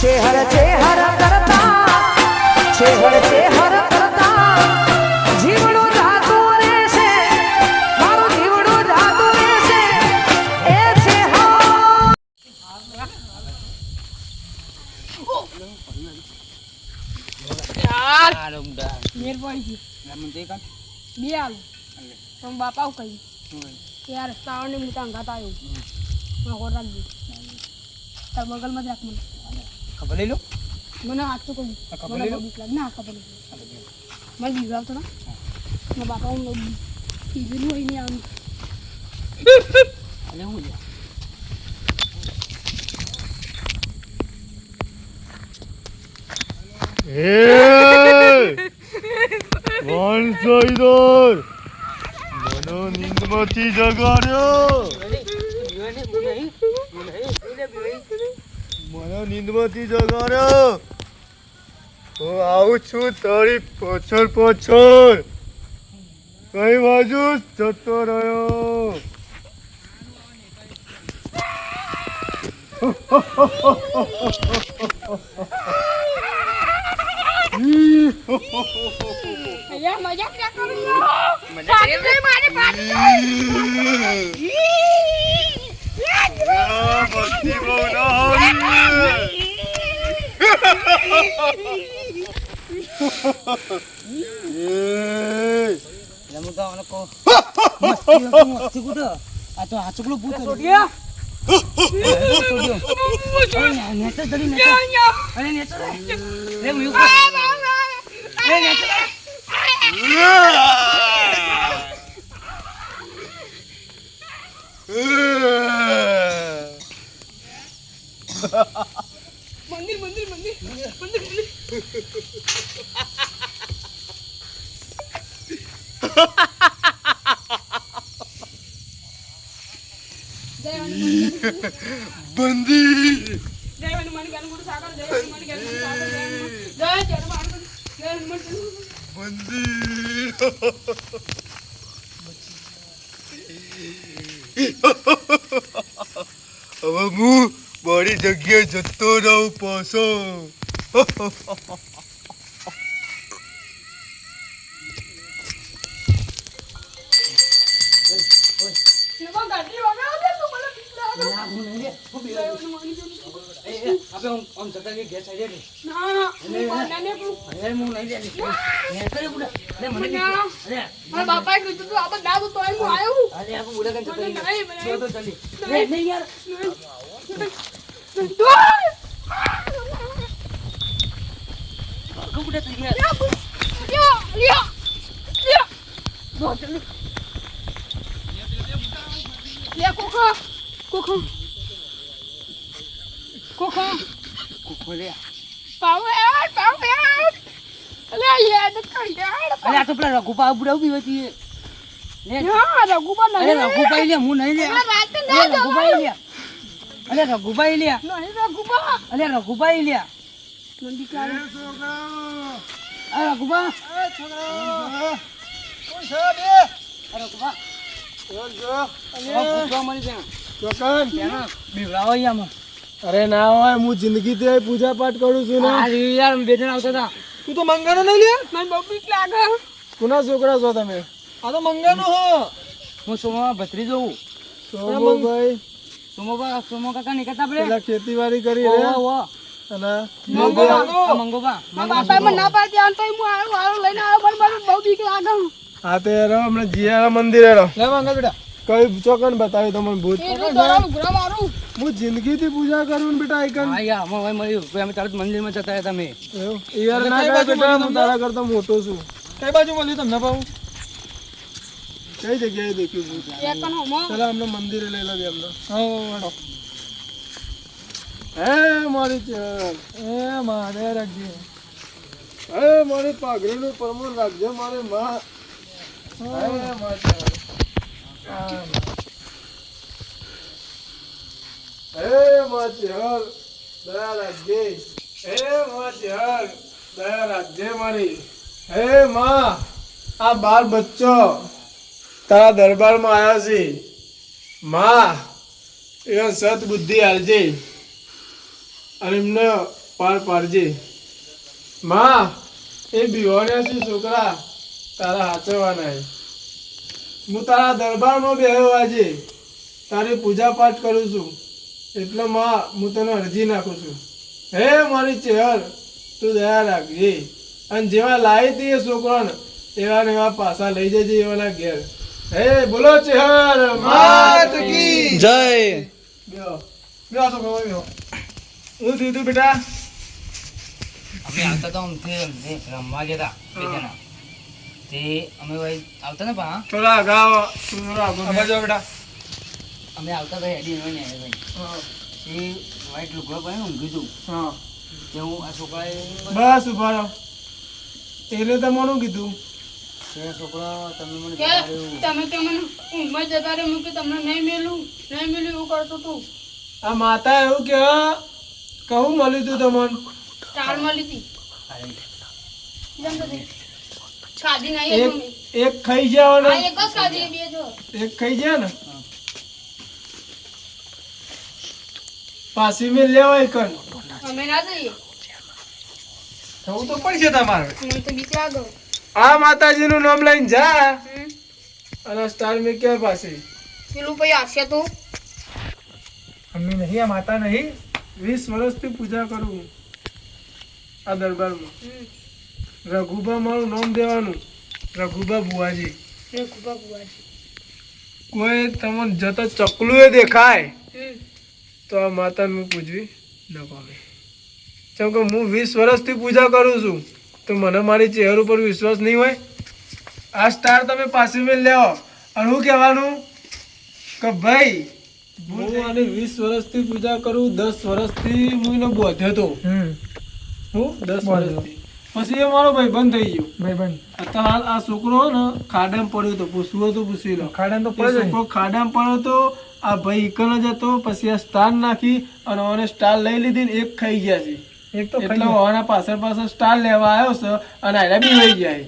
ચેહર ચેહર કરતા જીવડું જાતું રહેશે, મારું જીવડું જાતું રહેશે. એ છે બાપા કહ્યું યાર શ્રાવણ ની મોટા અંગાત આવ્યો રાખજો તાર બગલમાં જ રાખ મને ખબર લઈ લો મને આચું કહ્યું ખબર લઈ લો ના ખબર મને બીવડાવ તો ના બાપા હું કીધેલું હોય નહીં આવું અને હું માણસો ઇધર મનો નીંદમાંથી જગાડ્યો, મને નીંદમાંથી જગાડ્યો. હું આવું છું તારી પાછળ પાછળ, કઈ બાજુ જતો રહ્યો? મજાક ના કરું મારે મસ્તી બહુ ના આવી. મસ્તી કુટો આ તો આ ચકલો ભૂત છોડ્યા નેચર ધરી નેચર અરે નેચર રે મુયુ રે નેચર બંદી બંદી હવે હું મારી જગ્યાએ જતો રહું પાછો. બાપા કીધું તું આપણે ના તો હું આવ્યો રઘુપા બુડાવી હતી રઘુબા અરે રઘુભાઈ લે હું નહીં લે રઘુભાઈ લે અરે રઘુભાઈ લે અરે રઘુભાઈ લે અરે રઘુબા અરે ના હોય, હું જિંદગીથી પૂજા પાઠ કરું છું ને. યાર બે જણ આવતા હતા. તું તો મંગાનો નહીં લે. મને બહુ બીક લાગે. કોના છોકરા છો તમે? આ તો મંગાનો હો. હું સોમા ભત્રી જોઉં. સોમોભાઈ સોમો કાકા નીકળતા આપણે પેલા ખેતીવાડી કરી રે અને મંગોબા બાપા મને ના પાડતી આન તો હું આવ્યો લઈને આવ્યો પણ મને બહુ બીક લાગે. હા તે રહો હમણાં જીયાના મંદિરે રહો. લે મંગા બેટા કઈ ચોકન બતાવી તમને ભૂત. હું જિંદગીથી પૂજા કરું ને બેટા આઈકન. હા યાર અમે મળ્યું અમે તરત મંદિરમાં જતા હતા તમે. યાર ના કાય બેટા હું તારા કરતા મોટો છું. કઈ બાજુ મળ્યું તમને પાઉં? કઈ જગ્યાએ દેખ્યું ભૂત? ચાલો અમને મંદિરે લઈ લાવી અમને. હા હે મારી ચેર હે મારે રાખજે, હે મારી પાઘડીનું પરમણ રાખજે મારી માં. હે મારી હે મારી હર દયા રાખજે, હે મારી હર દયા રાખજે મારી. હે માં આ 12 બચ્ચો તારા દરબારમાં આવ્યા છે. માં એ સત બુદ્ધિ હાલજે અને એમને પાર પાડજે. માં એ બીવાને છે છોકરા તારા હાચવાના છે. હું તારા દરબારમાં બેહ્યો આજે તારી પૂજા પાઠ કરું છું એટલે માં હું તને અરજી નાખું છું. હે મારી ચેહર તું દયા રાખજે અને જેવા લાવી હતી એ છોકરાને એવા ને એવા પાછા લઈ જજે એવાના ઘેર. હે બોલો ચેહર માત કી જય. બેહો બેહો છોકરો બેહો. હું દીધું બેટા અમે આવતા તો અમથી રમવા ગયા હતા બે જણા. તે અમે ભાઈ આવતા ને પા થોડા અગાઉ થોડા આગળ બેટા. અમે આવતા હતા હેડી ને ભાઈ એ વ્હાઈટ લુગડો પહેરીને ઊંઘી હતું હા તે હું આ છોકરાએ બસ ઉભા રહો. એને તમારું કીધું તે છોકરા તમે મને કે જગાડ્યું. તમે તમને ઊંઘમાં જતા રહ્યો હું કે તમને નહીં મેલું એવું કરતો તું આ માતા એવું કે કહું મળ્યું તું તમને સ્ટાર મળી હતી જેમ તો થઈ. ખાધી નહીં એક મમ્મી. એક ખાઈ જાવ ને આ એક જ ખાધી એ બે જો એક ખાઈ જાય ને પાછી મેં લેવાય કણ અમે ના જઈએ થવું તો પડશે તમારે. મને તો બીક લાગે આ માતાજીનું નામ લઈને જા હમ. અને સ્ટાર મેં ક્યાં પાસે પેલું પછી આવશે તો અમે નહીં, આ માતા નહીં. 20 વર્ષથી પૂજા કરું આ દરબારમાં. હમ. રઘુબા મારું નામ દેવાનું રઘુબા બુવાજી. એ કુપા કુવાજી. કોઈ તમને જતો ચકલું એ દેખાય હમ. તો આ માતાને હું પૂજવી ન પામે. કેમ કે હું 20 વર્ષથી પૂજા કરું છું તો મને મારી ચહેર ઉપર વિશ્વાસ નહીં હોય. આ સ્ટાર તમે પાછી મેં લેવો અને હું કહેવાનું કે ભાઈ હું આની 20 વર્ષથી પૂજા કરું 10 વર્ષથી હું એને બોધ્યો હતો. હું 10 વર્ષથી પછી એ મારો ભાઈબંધ થઈ ગયો. ભાઈબંધ અત્યારે હાલ આ છોકરો ને ખાડામાં પડ્યો તો પૂછવું હતું પૂછી લો. ખાડામાં તો એ પડે જ છોકરો ખાડામાં પડ્યો તો આ ભાઈ એકલ જ હતો. પછી આ સ્ટાર નાખી અને ઓને સ્ટાર લઈ લીધી ને એક ખાઈ ગયા છે. એક તો એટલે ઓના પાછળ સ્ટાર લેવા આવ્યો છે અને આયરા બી વહી ગયા છે.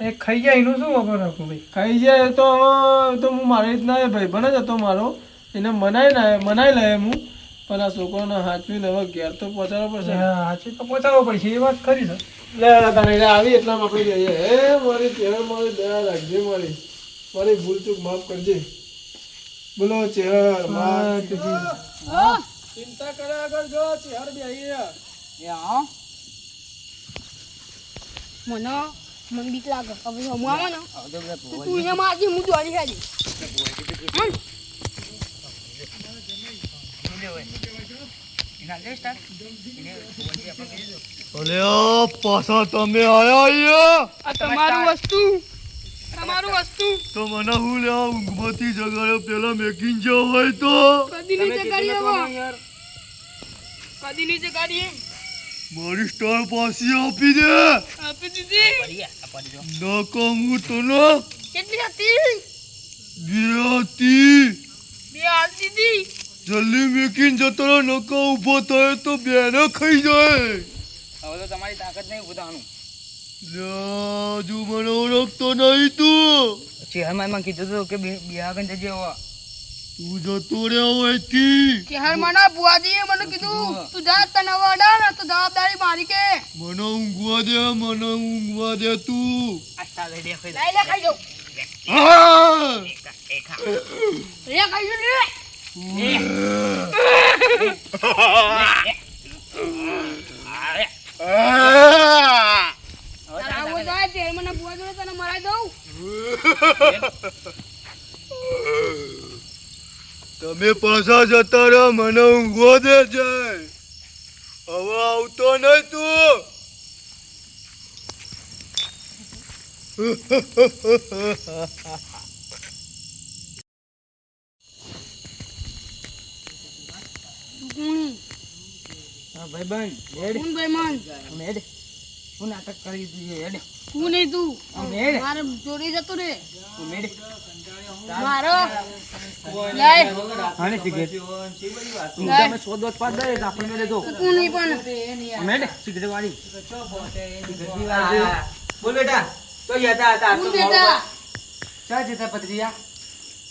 એક ખાઈ જાય એનું શું ખબર રાખું ભાઈ. ખાઈ જાય તો હવે તો હું મારી રીતના એ ભાઈબંધ જ હતો મારો એને મનાઈ લે હું પણ આ છોકરાને હાચવીને હવે ઘેર તો પહોંચાડવો પડશે. હા, સાચી તો પહોંચાડવો પડશે એ વાત ખરી છે. લે તને આવી એટલામાં આપણે જઈએ. હે મારી ચહેર મારી દયા રાખજે મારી ભૂલ ચૂક માફ કરજે. બોલો ચહેર માત કી. ચિંતા કર્યા આગળ જો ચહેર બી આવી એ આવો મને બીક લાગે હવે હમું આવો ને આવો તો બધા તો ભૂવા તું એને મારજે હું દોડી ખાધી એના લે સ્ટાર એને ભૂવાજી આપણે કહી દીધું. અલ્યા પાછા તમે આયા અહીંયા આ તમારું વસ્તુ તો મને હું લ્યા ઊંઘમાંથી જગાડ્યો પેલા મેકિંગ જો હોય તો કદી નીચે કાઢીએ હવે કદી નીચે કાઢીએ મારી સ્ટાર પાછી આપી દે. આપી દીધી પડી ગયા, આ પડી ગયો. નકો હું તને કેટલી હતી બે હતી. બે હાલ દીધી જલ્દી મેકિંગ જતો રહો, નકો ઊભો થયો તો બેને ખાઈ જાય. હવે તો તમારી તાકાત નહીં પોતાનું. લ્યા, હજુ મને ઓળખતો નહીં તું. પછી હરમાનમાં કીધું હતું કે બિહાર જજે હવે. તું જતો રહ્યો હોયથી. કે હર મના બુઆજીએ મને કીધું તું જા તને વડા ને તો જવાબદારી મારી કે મને ઊંઘવા દે તું. આ સ્ટાર લઈ દે ખાઈ લઈ લે ખાઈ જાઉં આ! એ ખા. લે ખાઈ જાઉં લે તારા આવો જાય તે મને બુઆ જોડે તને મરાઈ દઉં તમે પાછા જતા રહો, મને ઊંઘવા દે છે. હવે આવતો નહીં તું. હા ભાઈબંધ હેડ હું બેમાન અમે હેડ. હું નાટક કરી દીધું હેડ. હું નહીં તું અમે હેડ. મારે જોડે જતો રે અમે હેડ. મારો લાય હાને સિગરેટ તું લાય. તમે 100 દોત પાડ દે આપણે મેલે દો. હું નહીં પણ અમે હેડ સિગરેટ વાળી. બોલ બેટા તો જતા હતા હું બેટા ચા જતા પત્રિયા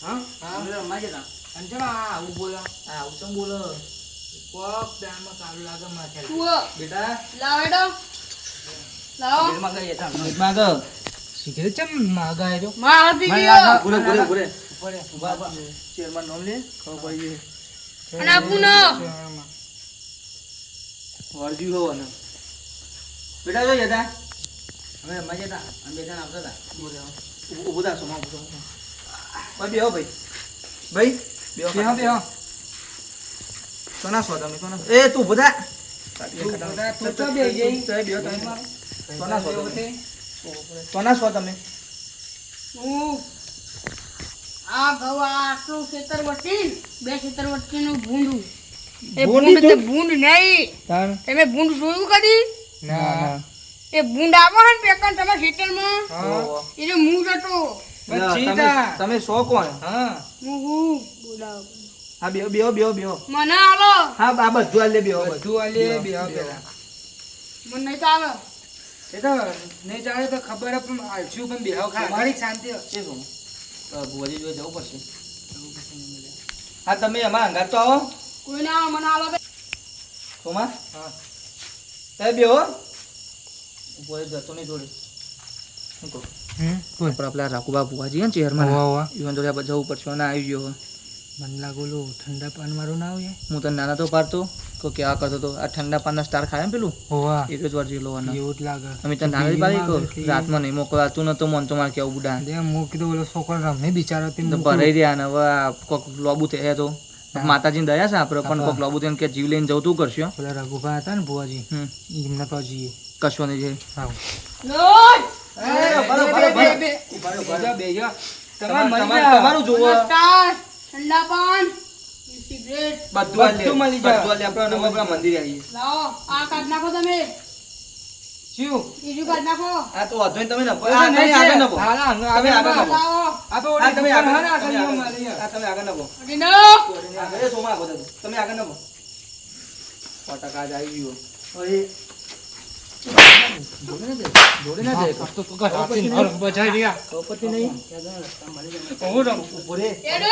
હા બોલો રમવા જતા. અંજના આવું બોલો આવું તો બોલો કોક દામાં કાળું લાગે માથે. જુઓ બેટા લાવો હેડો લાવો બેરમાં ગઈ હતા. બેરમાં ગયો. સિગરેટ ચમ માગા આવ્યો. મારા પી ગયો ગુરે ગુરે ગુરે. ઉભા ઉભા. ચેરમાં નામ લે. ખબર પડી. અને આપું ન વળગ્યું હોવ ને. બેટા જો જતા. હવે મજા હતા. અમે બે જણા આવતા હતા. ઊભું થા સોમાં ઊભું થા. ભાઈ બેહો ભાઈ. ભાઈ બેહો બેહો. સોના સો તમે સોના. એ તું ઊભું થા. તું તો બેહી જઈ. તો બેહો તમે. સોના સો તમે. સોના સો તમે. હું આ ઘઉં આટલું ખેતર વટી બે ખેતર વટીનું ભૂંડું એ ભૂંડ તે ભૂંડ નહીં તાણ તમે ભૂંડ જોયું કદી ના એ ભૂંડ આવો ને પેકન તમે ખેતરમાં એ મૂળ હતો તમે સો કોણ? હા હું બોલાવ હા બેહો બેહો બેહો બેહો. મને આલો હા આ બધું આલે બેહો બધું આલે બેહો પેલા. મને નહીં ચાલે એ તો નહીં ચાલે તો ખબર પણ આલશું પણ બેહો ખા. મારી શાંતિ છે શું? ભુવાજી જોડે જવું પડશે. હા તમે અમારા અંગાત તો આવો. કોઈ ના મને આલો બે સોમા હા તમે બેહો. ઉપર જતો નહીં જોડે. શું કહું? પણ આપણા રાખુબા ભુવાજી ને ચેરમાં ઈવન જોડે આપણે જવું પડશે અને આવી ગયો. મને લાગોલું ઠંડા પાન મારું ના આવે હું તને નાના તો પાડતો તો કેવા કરતો તો આ ઠંડા પાનના સ્ટાર ખાય ને પેલું હોવા એક જ વાર જેલો એવું જ લાગે અમે તને નાના પાડી કહો રાતમાં નહીં મોકલાતું નતો મન તો મારે કેવું બુડા દે હું કીધું ઓલો છોકરો રમે બિચારો તે તો ભરાઈ રહ્યા ને હવે આ કોક લોબુ થયા તો માતાજીને દયા છે આપણે પણ કોક લોબુ થઈને કે જીવ લઈને જવું તું કરશો. પેલા રઘુભા હતા ને ભુવાજી એમને તો જઈએ કશો નહીં જાય. આવ તમારું જોવો ઠંડા પાન સિગરેટ બધું મળી જાય. આપણે મંદિરે આવીએ. લાવો આ કાઢ નાખો તમે શું બીજું કાઢ નાખો આ તો વધુ તમે નફો આ તમે આગળ નફો તમે આગળ નફો લાવો આ તમે આગળ નફો અરે નો એ સોમા આગળ તમે આગળ નફો 100% જ આવી ગયો. હવે જોડે ના જાય તો બચાઈ રહ્યા કપતિ નહીં ઉભો રે એડો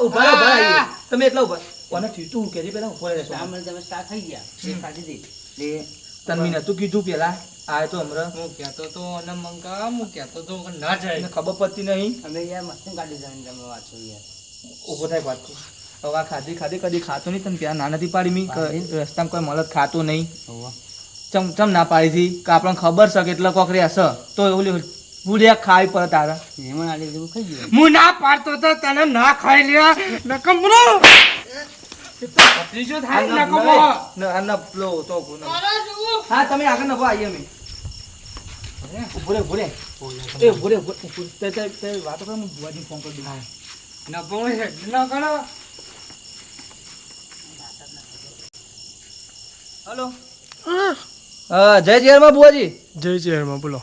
ઉભા રહો, ઉભા રહો. તમે એટલા ઉભા કોને થયું તું કેજી પેલા ઉભો રહેશો તમે સ્ટાર્ટ થઈ ગયા એ ખાધી હતી તન્મી નતું કીધું પેલા આ તો હમણાં હું કહેતો તો અને મંગા હું કહેતો તો પણ ના જાય એને ખબર પડતી નહીં. અમે યાર મસ્ત કાઢી જાય તમે વાંચો યાર ઉભો થાય વાત કરું. હવે આ ખાધી ખાધી કદી ખાતો નહીં તને પેલા ના નથી પાડી મી રસ્તામાં કોઈ મળત ખાતો નહીં ચમ ના પાડી હતી કે આપણને ખબર છે કે એટલે કોકરી હશે તો ઓલી બુઢિયા ખાવી પડે તારા એમાં આલી જેવું ખાઈ ગયું હું ના પાડતો તો તને ના ખાઈ લ્યા નકમરો ત્રીજો થાય નકમો આ ન પેલો તો ઉભો ન. મારો જુઓ હા તમે આગળ નભો આવીએ અમે ઉભો રે ઉભો રે એ ઉભો રે તે વાતો કરે હું બુવાજી ફોન કરી દઉં. ન પણ ન કરો હેલો હા જય જયમાં બુવાજી. જય ચેરમાં બોલો.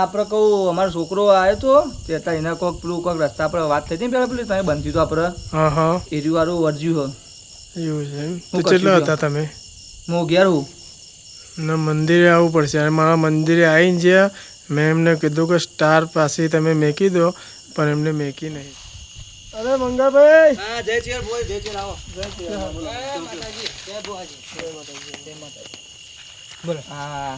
આપણે કહું અમારો છોકરો આવ્યો તો તે હતા એના કોક પેલું કોક રસ્તા પર વાત થઈ હતી ને પેલા પેલું તમે બનતી તો આપણે હા હા એરી વાળું વર્જ્યું એવું છે એમ હું તો કેટલા કરશું હતા તમે? હું ઘેર હું ના મંદિરે આવવું પડશે અને મારા મંદિરે આવીને જ્યાં મેં એમને કીધું કે સ્ટાર પાસે તમે મેકી દો પણ એમને મેકી નહીં. અરે મંગાભાઈ હા જય ચેર બોલ જય ચેર આવો બોલો હા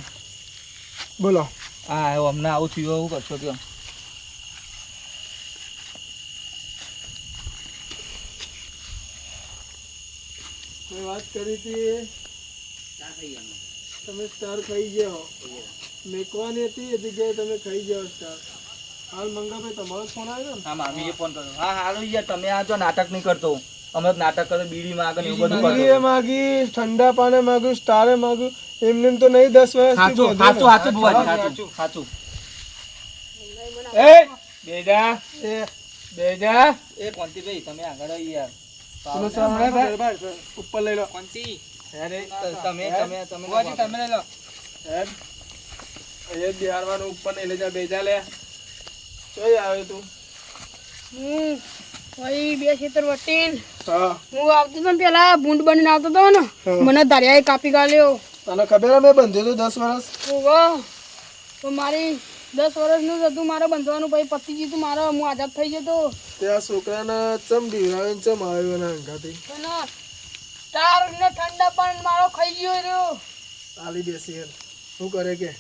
બોલો. હા એવું અમને આવું થયું એવું કરશો કયો મેં વાત કરી હતી તમે સ્ટાર ખાઈ જાઓ મેકવાની હતી એ જગ્યાએ તમે ખાઈ જાઓ સ્ટાર. હાલ મંગાભાઈ તમારો ફોન આવ્યો ને? હા મામીએ ફોન કર્યો હા હારું યાર તમે આ જો નાટક નહીં કરતો અમે તો નાટક કરો બીડીમાં આગળ એવું બધું માગીએ કરતો માગી ઠંડા પાને માગ્યું સ્ટારે માગ્યું એમને એમ તો નહીં 10 વર્ષ સાચું સાચું સાચું ભુવાજી સાચું સાચું એ બેજા બેજા એ કોંતીભાઈ તમે આગળ આવો યાર તમે સાંભળે ભાઈ ઉપર લઈ લો. કોંતી અરે તમે તમે ભુવાજી તમે લઈ લો હેડ એ બિહારવાનું ઉપર નહીં લઈ જા બેજા લે. ચોય આવે તું? હું ભાઈ બે ખેતર વટીન હા હું આવતો તો ને પેલા ભૂંડ બનીને આવતો તો ને હા. મને દરિયાએ કાપી ગાલ્યો તને ખબર મેં બંધ્યો તો 10 વર્ષ ઓહો તો મારી 10 વર્ષનું જ હતું મારે બંધવાનું પછી પતી ગયું તું મારે હું આઝાદ થઈ જતો તે આ છોકરાને ચમ બીવરાવીને ચમ આવ્યો એના અંગાથી. અને સ્ટાર ને ઠંડા પાણી મારો ખાઈ ગયો રહ્યો. આલી દે શેર શું કરે કે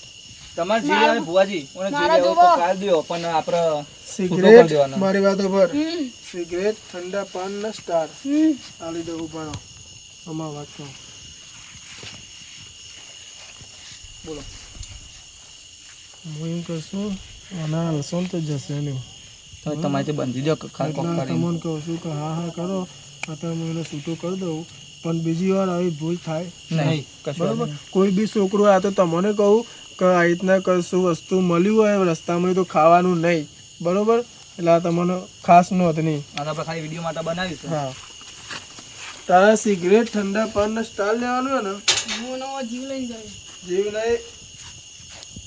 તમારે જી લેવાની ભુવાજી ઓને જી મારા લેવો તો જોવો. કાઢ દ્યો પણ આપણે છૂટો કરી સિગરેટ દેવાનો. મારી વાતો પર હમ. સિગરેટ ઠંડા પાન ને સ્ટાર હમ. આલી દે ઉભા રહો અમાર વાત કહું બોલો હું એમ કશું આના હલસોન તો જશે નહીં તમે તમારે તે બંધી દો ખાલી કોક એટલે કરીને. તમને કહું છું કે હા હા કરો અત્યારે હું એને છૂટો કરી દઉં પણ બીજી વાર આવી ભૂલ થાય નહીં કશું બરોબર નહીં. કોઈ બી છોકરો આ તો તમને કહું કે આ રીતના કશું વસ્તુ મળ્યું હોય રસ્તામાં તો ખાવાનું નહીં બરોબર એટલે આ તમને ખાસ નોંધ નહીં આ તો આપણે ખાલી વિડીયો માટે બનાવ્યું છે. હા તારા સિગરેટ ઠંડા પાન ને સ્ટાર લેવાનું હોય ને હું નવો જીવ લઈને જાય. જીવ નહીં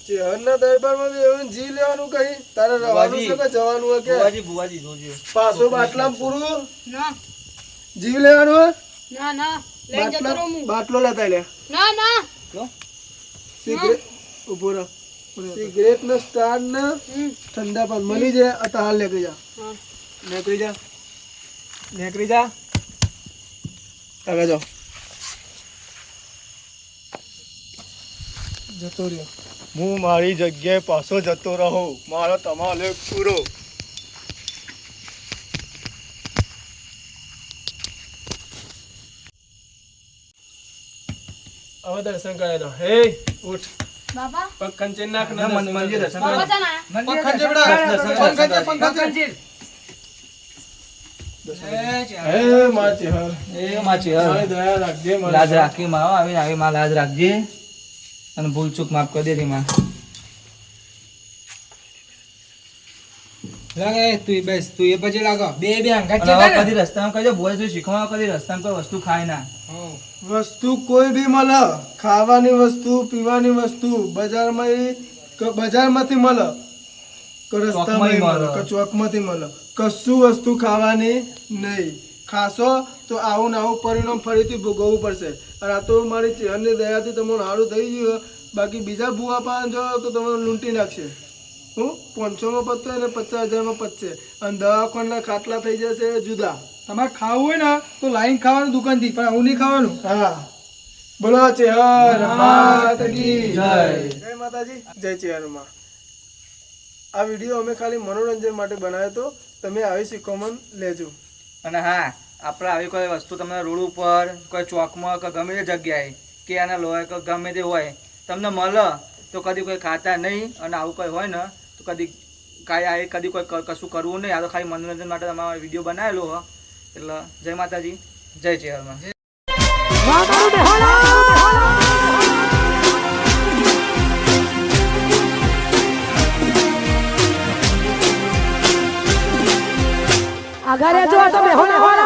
ચેહરના દરબારમાં બી એવું જીવ લેવાનું કહી તારે રવાનું છે કે જવાનું હોય કે ભુવાજી ભુવાજી જોજો. પાછો બાટલામાં પૂરું ના જીવ લેવાનું હોય ના ના લઈને જતો રહું હું. બાટલો લેતા લે ના ના જો સિગરેટ ઉભો રહો સિગરેટ ને સ્ટાર ને હમ. ઠંડા પાન મળી જાય અત્યારે હાલ નીકળી જા હા. નીકળી જા આગળ જાઓ જતો રહ્યો હું મારી જગ્યાએ પાછો જતો રહું મારો તમારો પૂરો હવે દર્શન કરે દો હે ઉઠ બાપા પગ ખંચી નાખ ને ના, મંદિર દર્શન કરો. બાપા ચાલ આયા. પગ ખંચી બેટા દર્શન, પગ ખંચી, દર્શન, પગ ખંચી. હે માં ચેહર એ માછી મારી દયા રાખજે મારી લાજ રાખી માં હો, આવીને આવી માં લાજ રાખજે અને ભૂલ ચૂક માફ કરી દેજે માં. અને હવે કદી રસ્તામાં કહેજો ભુવાજી તું શીખવા કદી રસ્તામાં કોઈ વસ્તુ ખાય ના. વસ્તુ કોઈ બી મળે ખાવાની વસ્તુ પીવાની વસ્તુ બજારમાંથી મળે કે રસ્તામાં મળે કે ચોકમાંથી મળે કશું વસ્તુ ખાવાની નહીં ખાશો તો આવું ને આવું પરિણામ ફરીથી ભોગવવું પડશે અને આ તો મારી ચહેરની દયાથી તમને સારું થઈ ગયું બાકી બીજા ભૂવા પાન જો તો તમને લૂંટી નાખશે હું 500માં પતશે અને 50,000માં પતશે અને દવાખાના ખાટલા થઈ જશે જુદા તમારે ખાવું હોય ને તો લાઈન ખાવાનું દુકાનથી પણ આવું નહીં ખાવાનું. હા બોલો ચેહર માત કી જય. જય માતાજી જય ચેહરમાં આ વિડીયો અમે ખાલી મનોરંજન માટે બનાવ્યો તો તમે આવી શીખવામાં લેજો અને હા આપણે આવી કોઈ વસ્તુ તમને રોડ ઉપર કોઈ ચોકમાં કે ગમે તે જગ્યાએ કે આના લોહી કે ગમે તે હોય તમને મળે તો કદી કોઈ ખાતા નહીં અને આવું કોઈ હોય ને તો કદી કદી કોઈ કશું કરવું નહીં. આ તો ખાલી મનોરંજન માટે તમારો વિડીયો બનાવેલો હો એટલે જય માતાજી જય ચેહરમાં. વાહ તારું બેહાડા અગારે જો આ તો બેહોના વાળા